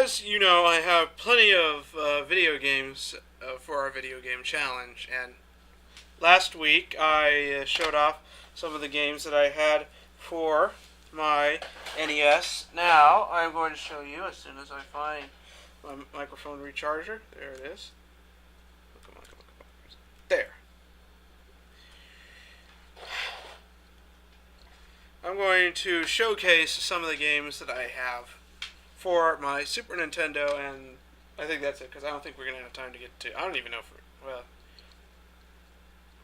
as you know, I have plenty of video games for our video game challenge, and last week I showed off some of the games that I had for my NES. Now I'm going to show you as soon as I find my microphone recharger. There it is. Come on, come on, come on. There. I'm going to showcase some of the games that I have for my Super Nintendo, and I think that's it, because I don't think we're going to have time to get to... I don't even know if we're... Well,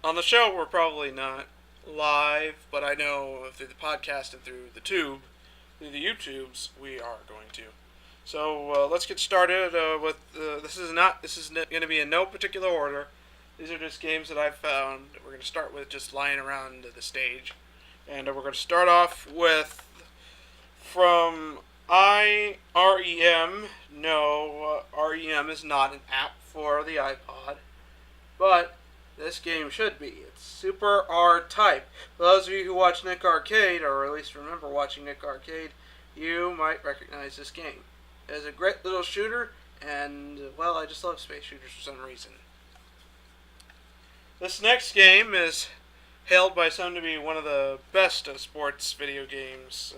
on the show, we're probably not live, but I know through the podcast and through the through the YouTubes, we are going to. So let's get started with... This is going to be in no particular order. These are just games that I've found. We're going to start with just lying around the stage. And we're going to start off with from REM. No, REM is not an app for the iPod, but this game should be. It's Super R-Type. For those of you who watch Nick Arcade, or at least remember watching Nick Arcade, you might recognize this game. It is a great little shooter, and, well, I just love space shooters for some reason. This next game is hailed by some to be one of the best of sports video games,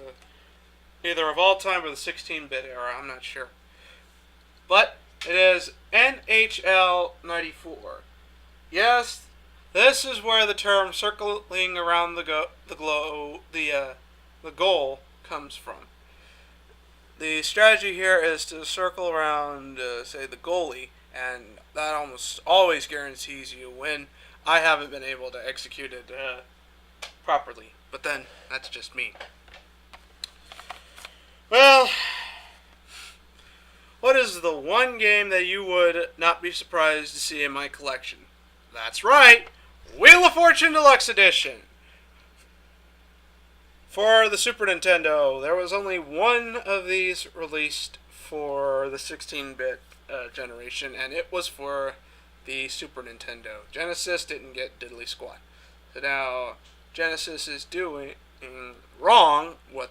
either of all time or the 16-bit era, I'm not sure. But it is NHL 94. Yes, this is where the term circling around the goal comes from. The strategy here is to circle around, say, the goalie, and that almost always guarantees you a win. I haven't been able to execute it properly, but then that's just me. Well, what is the one game that you would not be surprised to see in my collection? That's right, Wheel of Fortune Deluxe Edition. For the Super Nintendo, there was only one of these released for the 16-bit generation, and it was for the Super Nintendo. Genesis didn't get diddly squat. So now Genesis is doing wrong what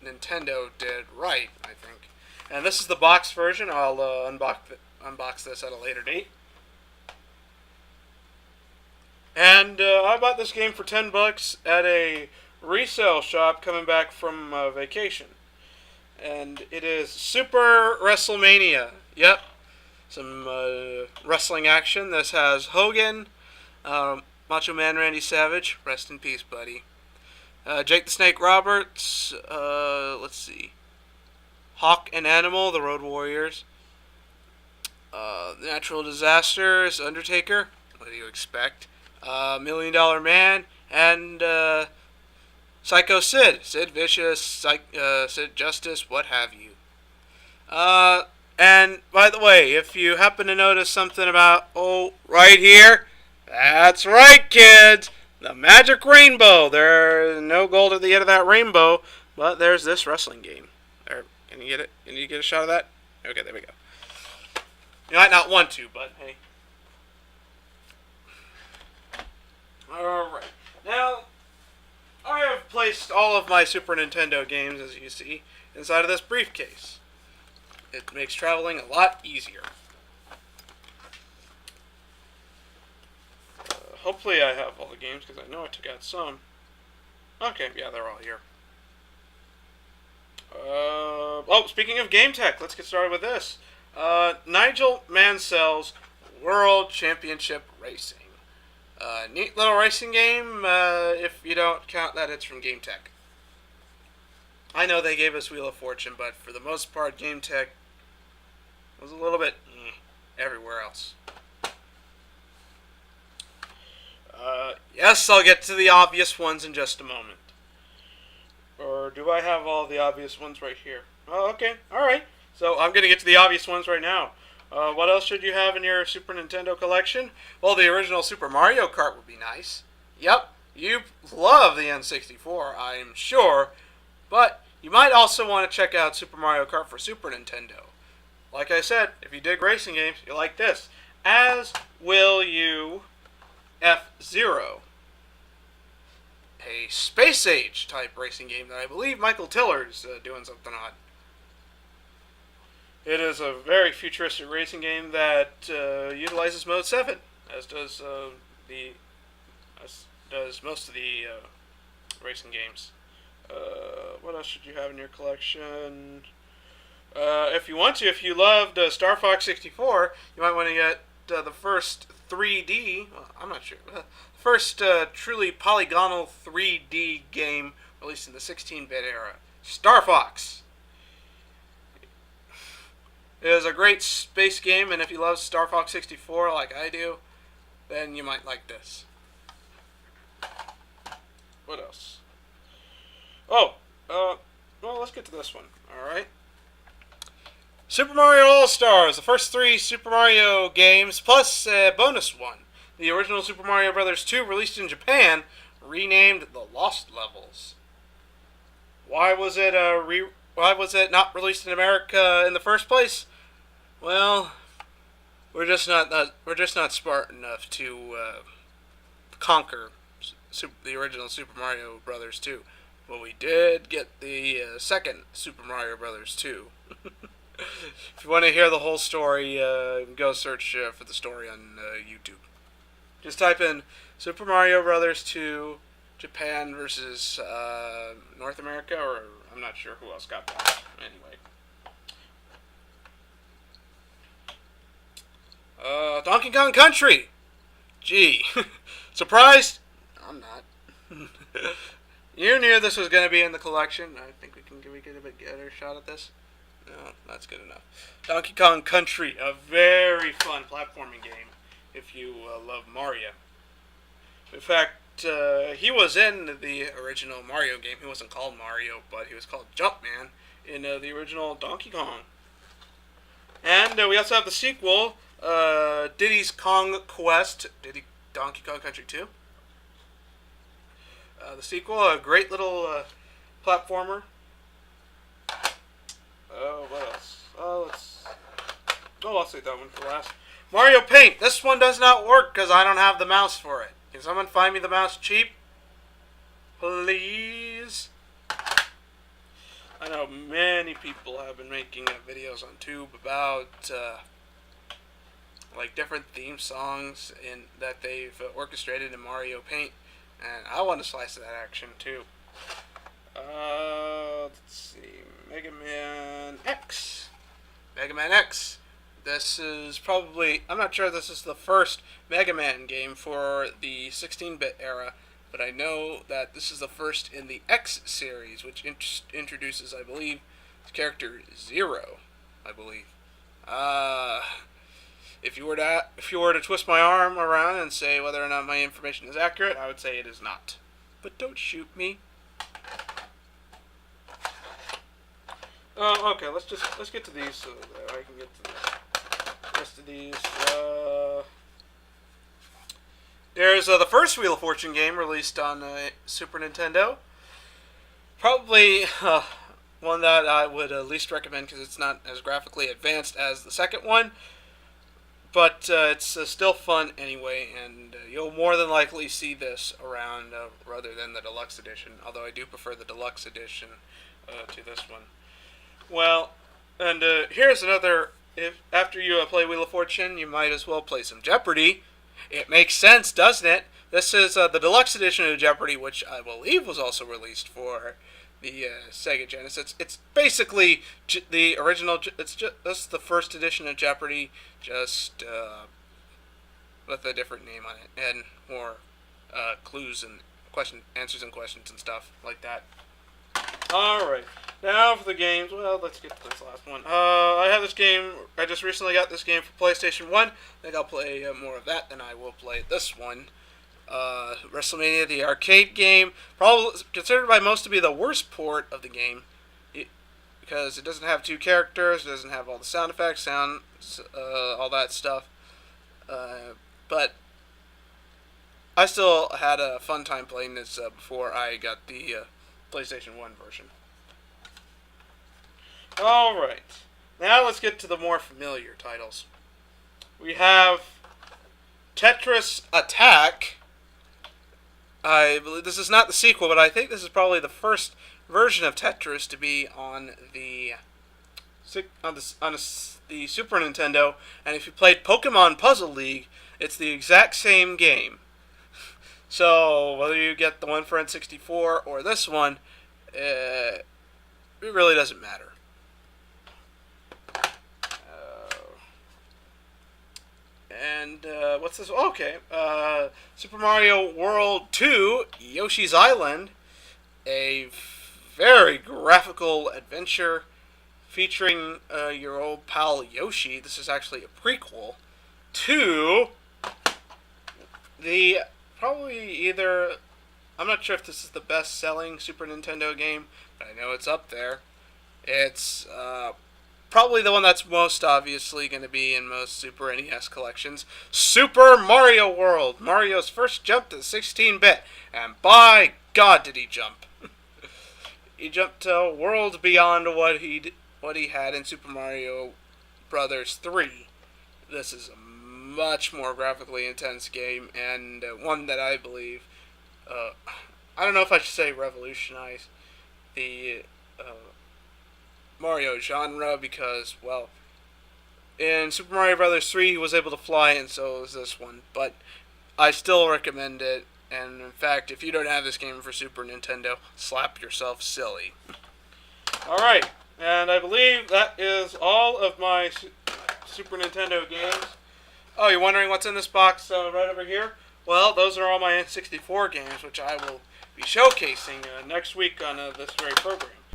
Nintendo did right, I think. And this is the box version. I'll unbox this at a later date. And I bought this game for $10 at a resale shop coming back from vacation. And it is Super WrestleMania. Yep. Some wrestling action. This has Hogan, Macho Man Randy Savage, rest in peace, buddy. Jake the Snake Roberts, let's see. Hawk and Animal, the Road Warriors. Natural Disasters, Undertaker, what do you expect? $1 Million Man, and Psycho Sid, Sid Vicious, Sid Justice, what have you. And, by the way, if you happen to notice something about, right here, that's right, kids, the magic rainbow. There's no gold at the end of that rainbow, but there's this wrestling game. There, can you get it? Can you get a shot of that? Okay, there we go. You might not want to, but hey. Alright, now, I have placed all of my Super Nintendo games, as you see, inside of this briefcase. It makes traveling a lot easier. Hopefully I have all the games, because I know I took out some. Okay, yeah, they're all here. Speaking of game tech, let's get started with this. Nigel Mansell's World Championship Racing. Neat little racing game, if you don't count that it's from Game Tech. I know they gave us Wheel of Fortune, but for the most part, Game Tech was a little bit everywhere else. Yes, I'll get to the obvious ones in just a moment. Or do I have all the obvious ones right here? Oh, okay, alright. So I'm going to get to the obvious ones right now. What else should you have in your Super Nintendo collection? Well, the original Super Mario Kart would be nice. Yep, you love the N64, I'm sure. But you might also want to check out Super Mario Kart for Super Nintendo. Like I said, if you dig racing games, you'll like this. As will you F-Zero. A Space Age type racing game that I believe Michael Tiller's doing something on. It is a very futuristic racing game that utilizes Mode 7, as does the as does most of the racing games. What else should you have in your collection? If you want to, if you loved Star Fox 64, you might want to get the first 3D. Well, I'm not sure. First truly polygonal 3D game released in the 16-bit era, Star Fox. It is a great space game, and if you love Star Fox 64 like I do, then you might like this. What else? Oh, well, let's get to this one. All right. Super Mario All-Stars, the first 3 Super Mario games, plus a bonus one. The original Super Mario Bros. 2, released in Japan, renamed The Lost Levels. Why was it not released in America in the first place? Well, we're just not smart enough to conquer the original Super Mario Bros. 2. But we did get the second Super Mario Bros. 2. If you want to hear the whole story, go search for the story on YouTube. Just type in Super Mario Bros. 2 Japan versus North America, or I'm not sure who else got that. Anyway. Donkey Kong Country! Gee. Surprised? I'm not. You knew this was going to be in the collection. I think we get a bit better shot at this. No, that's good enough. Donkey Kong Country, a very fun platforming game if you love Mario. In fact, he was in the original Mario game. He wasn't called Mario, but he was called Jumpman in the original Donkey Kong. And we also have the sequel, Diddy's Kong Quest, Donkey Kong Country 2. The sequel, a great little platformer. What else? I'll save that one for last. Mario Paint. This one does not work because I don't have the mouse for it. Can someone find me the mouse cheap? Please? I know many people have been making videos on Tube about like different theme songs that they've orchestrated in Mario Paint, and I want to slice of that action too. Let's see, Mega Man X. Mega Man X. This is probably, I'm not sure this is the first Mega Man game for the 16-bit era, but I know that this is the first in the X series, which introduces, I believe, the character Zero, I believe. If you were to twist my arm around and say whether or not my information is accurate, I would say it is not. But don't shoot me. Okay, let's get to these so that I can get to the rest of these. There's the first Wheel of Fortune game released on Super Nintendo. Probably one that I would least recommend because it's not as graphically advanced as the second one. But it's still fun anyway, and you'll more than likely see this around rather than the deluxe edition, although I do prefer the deluxe edition to this one. Well, and here's another, if after you play Wheel of Fortune, you might as well play some Jeopardy! It makes sense, doesn't it? This is the deluxe edition of Jeopardy! Which I believe was also released for the Sega Genesis. It's basically the original. It's just that's the first edition of Jeopardy, just with a different name on it and more clues and answers and questions and stuff like that. All right, now for the games. Well, let's get to this last one. I have this game. I just recently got this game for PlayStation 1. I think I'll play more of that than I will play this one. WrestleMania, the arcade game, probably considered by most to be the worst port of the game, because it doesn't have two characters, it doesn't have all the sound effects, all that stuff. But I still had a fun time playing this before I got the PlayStation 1 version. Alright, now let's get to the more familiar titles. We have Tetris Attack. I believe this is not the sequel, but I think this is probably the first version of Tetris to be on the the Super Nintendo, and if you played Pokemon Puzzle League, it's the exact same game. So whether you get the one for N64 or this one, it really doesn't matter. What's this? Okay, Super Mario World 2, Yoshi's Island, a very graphical adventure featuring your old pal Yoshi. This is actually a prequel to the probably either. I'm not sure if this is the best-selling Super Nintendo game, but I know it's up there. It's probably the one that's most obviously going to be in most Super NES collections. Super Mario World. Mario's first jump to 16-bit. And by God did he jump. He jumped to worlds beyond what he had in Super Mario Brothers 3. This is a much more graphically intense game, and one that I believe, I don't know if I should say revolutionized the Mario genre, because, well, in Super Mario Brothers 3 he was able to fly, and so was this one, but I still recommend it, and in fact, if you don't have this game for Super Nintendo, slap yourself silly. Alright, and I believe that is all of my Super Nintendo games. Oh, you're wondering what's in this box right over here? Well, those are all my N64 games, which I will be showcasing next week on this very program.